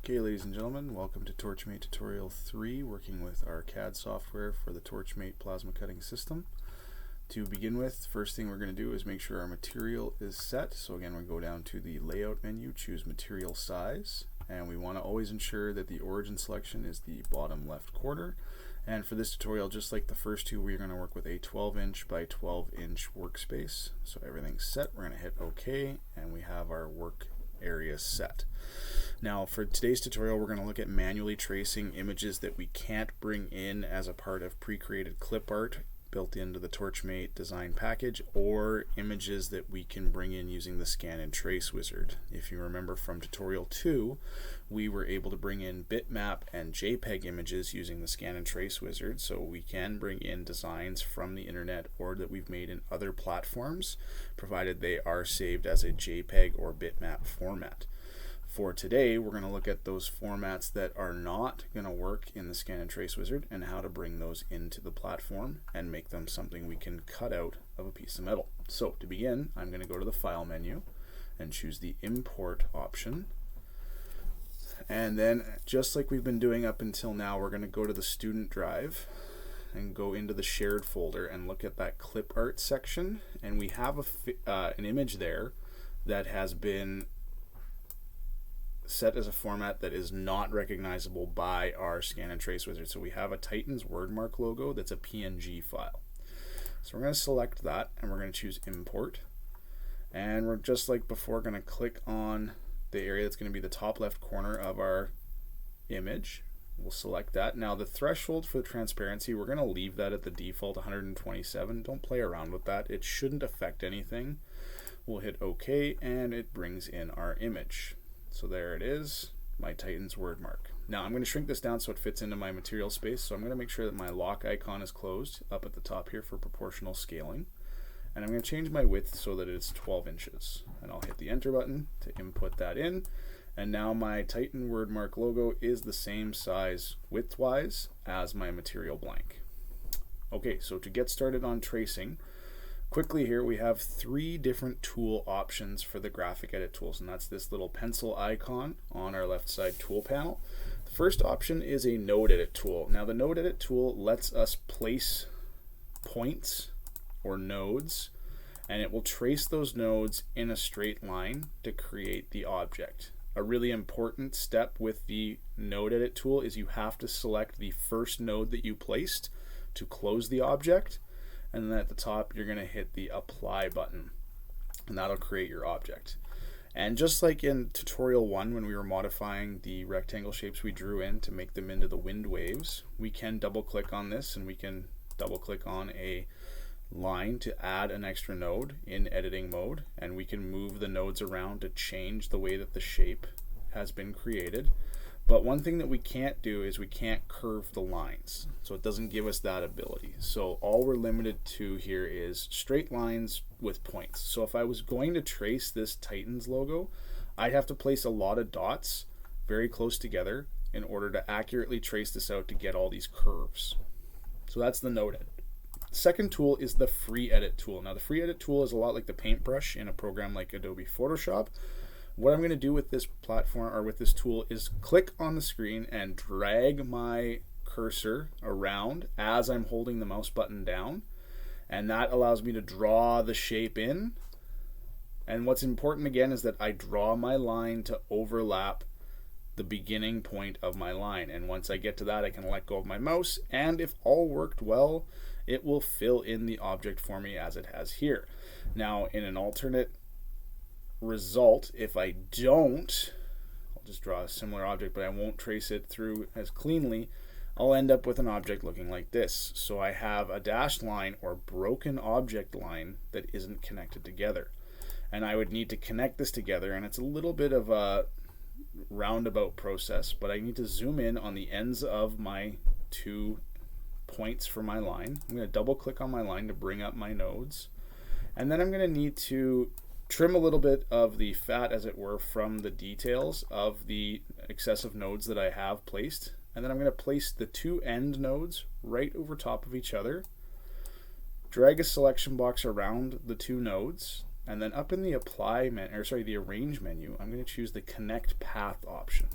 Okay, ladies and gentlemen, welcome to Torchmate Tutorial 3, working with our CAD software for the Torchmate plasma cutting system. To begin with, first thing we're going to do is make sure our material is set. So again, we go down to the layout menu, choose material size, and we want to always ensure that the origin selection is the bottom left corner. And for this tutorial, just like the first two, we're going to work with a 12-inch by 12-inch workspace. So everything's set. We're going to hit OK, and we have our work area set. Now for today's tutorial, we're going to look at manually tracing images that we can't bring in as a part of pre-created clip art built into the Torchmate design package, or images that we can bring in using the scan and trace wizard. If you remember from tutorial 2, we were able to bring in bitmap and JPEG images using the scan and trace wizard, so we can bring in designs from the internet or that we've made in other platforms, provided they are saved as a JPEG or bitmap format. For today, we're going to look at those formats that are not going to work in the scan and trace wizard and how to bring those into the platform and make them something we can cut out of a piece of metal. So to begin, I'm going to go to the file menu and choose the import option. And then, just like we've been doing up until now, we're going to go to the student drive and go into the shared folder and look at that clip art section. And we have an image there that has been set as a format that is not recognizable by our scan and trace wizard. So we have a Titan's wordmark logo that's a PNG file. So we're going to select that and we're going to choose import. And we're just like before going to click on the area that's going to be the top left corner of our image. We'll select that. Now the threshold for the transparency, we're going to leave that at the default 127. Don't play around with that. It shouldn't affect anything. We'll hit OK and it brings in our image. So there it is, my Titan's wordmark. Now I'm going to shrink this down so it fits into my material space. So I'm going to make sure that my lock icon is closed up at the top here for proportional scaling. And I'm going to change my width so that it's 12 inches. And I'll hit the enter button to input that in. And now my Titan wordmark logo is the same size width-wise as my material blank. Okay, so to get started on tracing, quickly here we have 3 different tool options for the graphic edit tools, and that's this little pencil icon on our left side tool panel. The first option is a node edit tool. Now the node edit tool lets us place points or nodes, and it will trace those nodes in a straight line to create the object. A really important step with the node edit tool is you have to select the first node that you placed to close the object. And then at the top, you're going to hit the apply button, and that'll create your object. And just like in tutorial 1, when we were modifying the rectangle shapes we drew in to make them into the wind waves, we can double click on this and we can double click on a line to add an extra node in editing mode, and we can move the nodes around to change the way that the shape has been created. But one thing that we can't do is we can't curve the lines, so it doesn't give us that ability. So all we're limited to here is straight lines with points. So if I was going to trace this Titan's logo, I'd have to place a lot of dots very close together in order to accurately trace this out to get all these curves. So that's the node edit. Second tool is the free edit tool. Now the free edit tool is a lot like the paintbrush in a program like Adobe Photoshop. What I'm going to do with this platform or with this tool is click on the screen and drag my cursor around as I'm holding the mouse button down, and that allows me to draw the shape in. And what's important again is that I draw my line to overlap the beginning point of my line, and once I get to that I can let go of my mouse, and if all worked well, it will fill in the object for me as it has here. Now in an alternate result, if I don't, I'll just draw a similar object but I won't trace it through as cleanly, I'll end up with an object looking like this. So I have a dashed line or broken object line that isn't connected together, and I would need to connect this together, and it's a little bit of a roundabout process, but I need to zoom in on the ends of my 2 points for my line. I'm going to double click on my line to bring up my nodes, and then I'm going to need to trim a little bit of the fat, as it were, from the details of the excessive nodes that I have placed. And then I'm going to place the 2 end nodes right over top of each other, drag a selection box around the 2 nodes, and then up in the the arrange menu, I'm going to choose the connect path option.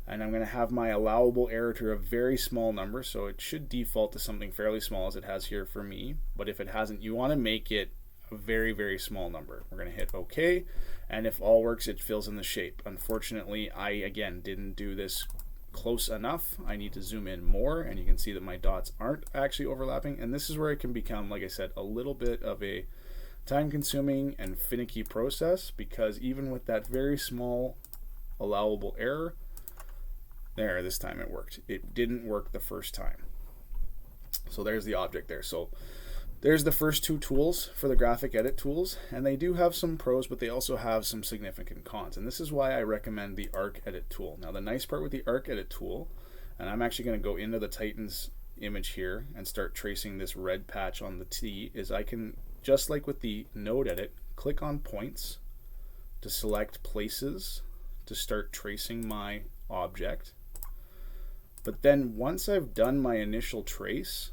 And I'm going to have my allowable error to a very small number, so it should default to something fairly small as it has here for me. But if it hasn't, you want to make it a very, very small number. We're going to hit OK, and if all works, it fills in the shape. Unfortunately, I, again, didn't do this close enough. I need to zoom in more, and you can see that my dots aren't actually overlapping, and this is where it can become, like I said, a little bit of a time-consuming and finicky process, because even with that very small allowable error, there, this time it worked. It didn't work the first time. So there's the object there. So there's the first two tools for the graphic edit tools, and they do have some pros, but they also have some significant cons. And this is why I recommend the arc edit tool. Now the nice part with the arc edit tool, and I'm actually going to go into the Titans image here and start tracing this red patch on the T, is I can, just like with the node edit, click on points to select places to start tracing my object. But then once I've done my initial trace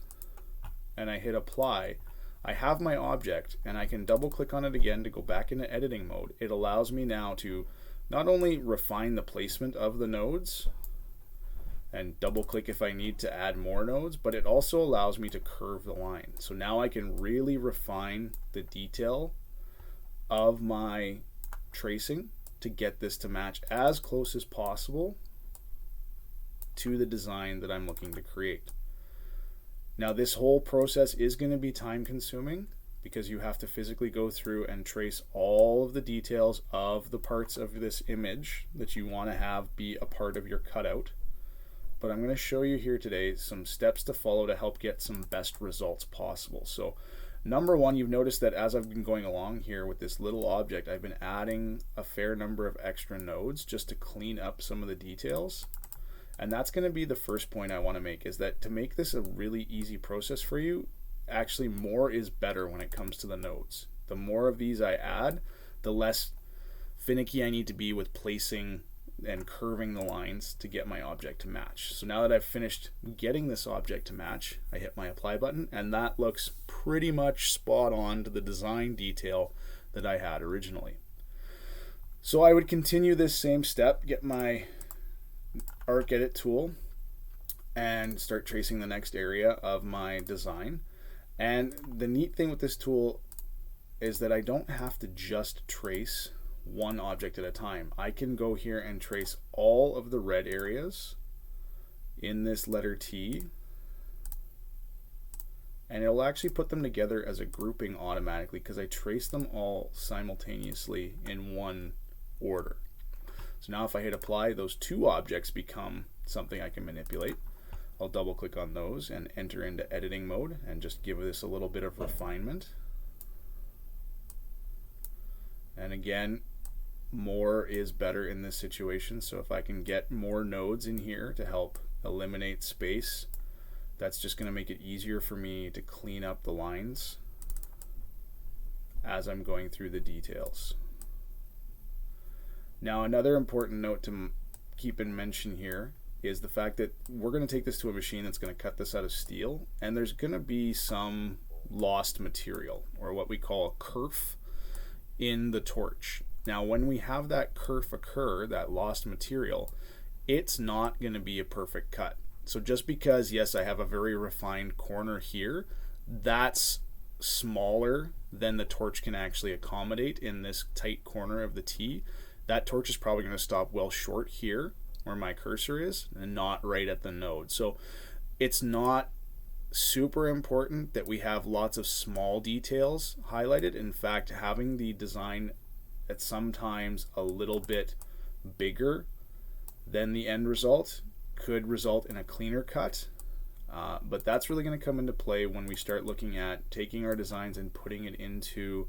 and I hit apply, I have my object, and I can double click on it again to go back into editing mode. It allows me now to not only refine the placement of the nodes and double click if I need to add more nodes, but it also allows me to curve the line. So now I can really refine the detail of my tracing to get this to match as close as possible to the design that I'm looking to create. Now this whole process is going to be time consuming, because you have to physically go through and trace all of the details of the parts of this image that you want to have be a part of your cutout. But I'm going to show you here today some steps to follow to help get some best results possible. So number one, you've noticed that as I've been going along here with this little object, I've been adding a fair number of extra nodes just to clean up some of the details. And that's going to be the first point I want to make, is that to make this a really easy process for you, actually more is better when it comes to the nodes. The more of these I add, the less finicky I need to be with placing and curving the lines to get my object to match. So now that I've finished getting this object to match, I hit my apply button, and that looks pretty much spot on to the design detail that I had originally. So I would continue this same step, get my arc edit tool and start tracing the next area of my design. And the neat thing with this tool is that I don't have to just trace one object at a time. I can go here and trace all of the red areas in this letter T, and it'll actually put them together as a grouping automatically because I trace them all simultaneously in one order. So now if I hit apply, those two objects become something I can manipulate. I'll double click on those and enter into editing mode and just give this a little bit of refinement. And again, more is better in this situation. So if I can get more nodes in here to help eliminate space, that's just going to make it easier for me to clean up the lines as I'm going through the details. Now another important note to keep in mention here is the fact that we're going to take this to a machine that's going to cut this out of steel, and there's going to be some lost material, or what we call a kerf, in the torch. Now when we have that kerf occur, that lost material, it's not going to be a perfect cut. So just because, yes, I have a very refined corner here, that's smaller than the torch can actually accommodate in this tight corner of the T. That torch is probably going to stop well short here where my cursor is and not right at the node. So it's not super important that we have lots of small details highlighted. In fact, having the design at sometimes a little bit bigger than the end result could result in a cleaner cut. But that's really going to come into play when we start looking at taking our designs and putting it into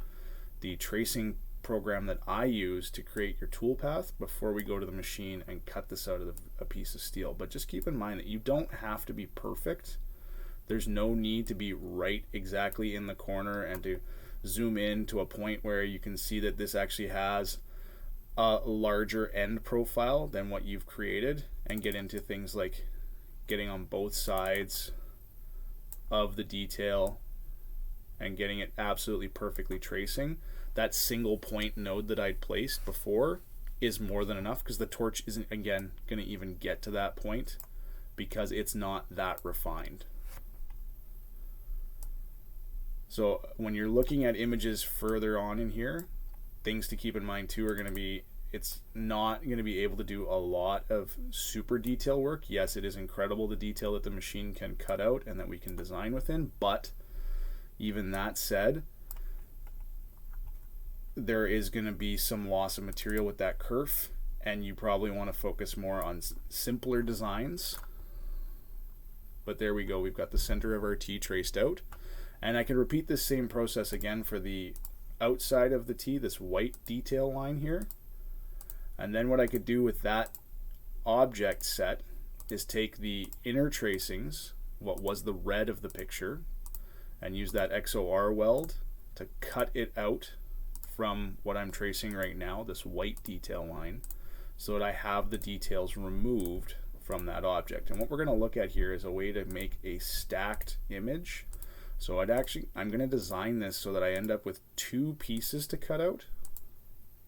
the tracing program that I use to create your toolpath before we go to the machine and cut this out of a piece of steel. But just keep in mind that you don't have to be perfect. There's no need to be right exactly in the corner and to zoom in to a point where you can see that this actually has a larger end profile than what you've created, and get into things like getting on both sides of the detail and getting it absolutely perfectly tracing. That single point node that I'd placed before is more than enough, because the torch isn't, again, going to even get to that point because it's not that refined. So when you're looking at images further on in here, things to keep in mind too are going to be, it's not going to be able to do a lot of super detail work. Yes, it is incredible the detail that the machine can cut out and that we can design within, but even that said, there is going to be some loss of material with that kerf, and you probably want to focus more on simpler designs. But there we go, we've got the center of our T traced out, and I can repeat this same process again for the outside of the T, this white detail line here. And then what I could do with that object set is take the inner tracings, what was the red of the picture, and use that XOR weld to cut it out from what I'm tracing right now, this white detail line, so that I have the details removed from that object. And what we're going to look at here is a way to make a stacked image. So I'm going to design this so that I end up with two pieces to cut out,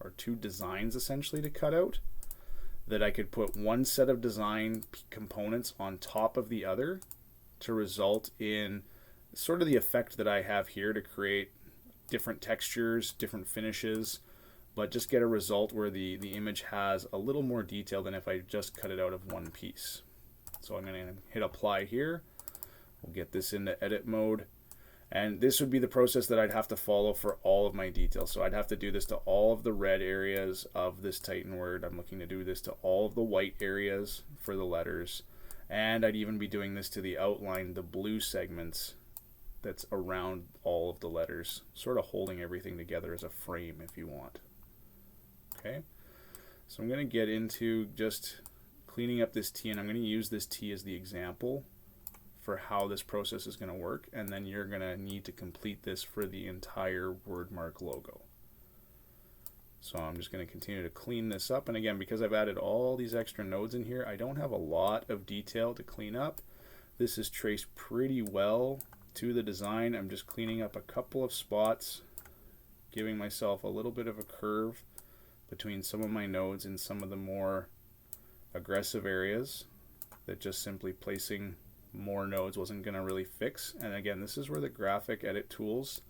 or two designs essentially to cut out, that I could put one set of design components on top of the other to result in sort of the effect that I have here, to create different textures, different finishes, but just get a result where the image has a little more detail than if I just cut it out of one piece. So I'm going to hit apply here. We'll get this into edit mode. And this would be the process that I'd have to follow for all of my details. So I'd have to do this to all of the red areas of this Titan word. I'm looking to do this to all of the white areas for the letters. And I'd even be doing this to the outline, the blue segments that's around all of the letters, sort of holding everything together as a frame if you want. Okay, so I'm going to get into just cleaning up this T, and I'm going to use this T as the example for how this process is going to work, and then you're going to need to complete this for the entire wordmark logo. So I'm just going to continue to clean this up, and again, because I've added all these extra nodes in here, I don't have a lot of detail to clean up. This is traced pretty well to the design. I'm just cleaning up a couple of spots, giving myself a little bit of a curve between some of my nodes in some of the more aggressive areas that just simply placing more nodes wasn't going to really fix. And again, this is where the graphic edit tools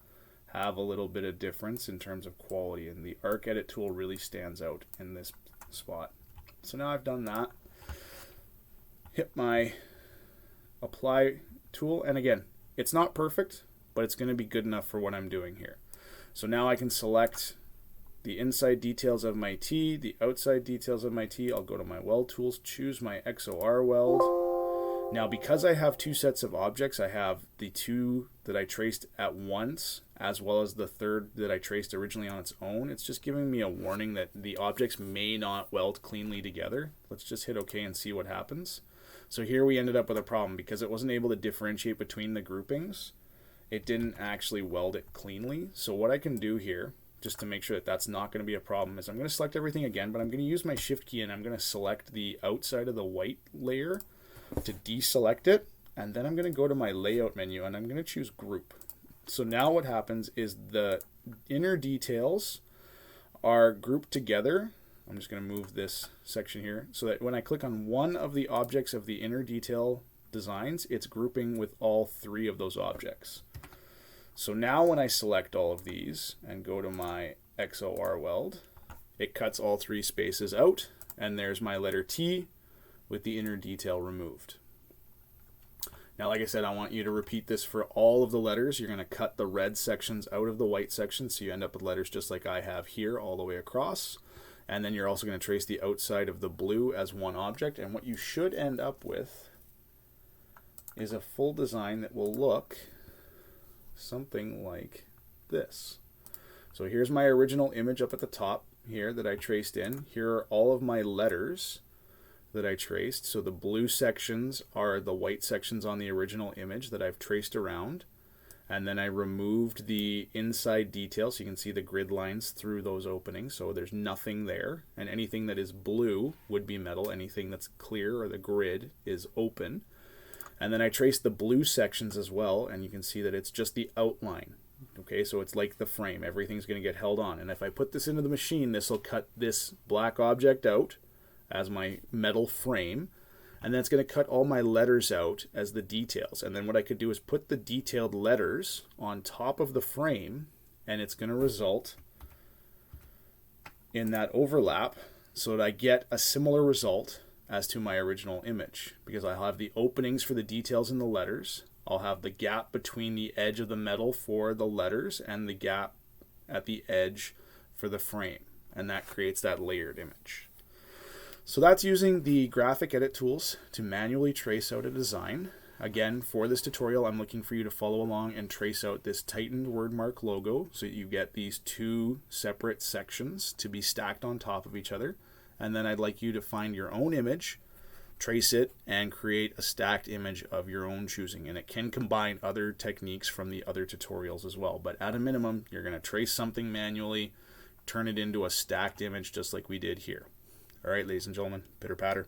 have a little bit of difference in terms of quality, and the arc edit tool really stands out in this spot. So now I've done that, hit my apply tool, and again, it's not perfect, but it's going to be good enough for what I'm doing here. So now I can select the inside details of my T, the outside details of my T. I'll go to my weld tools, choose my XOR weld. Now, because I have two sets of objects, I have the two that I traced at once, as well as the third that I traced originally on its own. It's just giving me a warning that the objects may not weld cleanly together. Let's just hit OK and see what happens. So here we ended up with a problem because it wasn't able to differentiate between the groupings. It didn't actually weld it cleanly. So what I can do here, just to make sure that that's not going to be a problem, is I'm going to select everything again, but I'm going to use my shift key and I'm going to select the outside of the white layer to deselect it, and then I'm going to go to my layout menu and I'm going to choose group. So now what happens is the inner details are grouped together. I'm just going to move this section here so that when I click on one of the objects of the inner detail designs, it's grouping with all three of those objects. So now when I select all of these and go to my XOR weld, it cuts all three spaces out, and there's my letter T with the inner detail removed. Now, like I said, I want you to repeat this for all of the letters. You're going to cut the red sections out of the white sections, so you end up with letters just like I have here all the way across. And then you're also going to trace the outside of the blue as one object. And what you should end up with is a full design that will look something like this. So here's my original image up at the top here that I traced in. Here are all of my letters that I traced. So the blue sections are the white sections on the original image that I've traced around. And then I removed the inside detail so you can see the grid lines through those openings. So there's nothing there. And anything that is blue would be metal. Anything that's clear or the grid is open. And then I traced the blue sections as well. And you can see that it's just the outline. Okay, so it's like the frame. Everything's going to get held on. And if I put this into the machine, this will cut this black object out as my metal frame. And then it's going to cut all my letters out as the details. And then what I could do is put the detailed letters on top of the frame, and it's going to result in that overlap so that I get a similar result as to my original image, because I'll have the openings for the details in the letters. I'll have the gap between the edge of the metal for the letters and the gap at the edge for the frame, and that creates that layered image. So that's using the graphic edit tools to manually trace out a design. Again, for this tutorial, I'm looking for you to follow along and trace out this tightened wordmark logo so that you get these two separate sections to be stacked on top of each other. And then I'd like you to find your own image, trace it, and create a stacked image of your own choosing. And it can combine other techniques from the other tutorials as well. But at a minimum, you're going to trace something manually, turn it into a stacked image just like we did here. All right, ladies and gentlemen, pitter patter.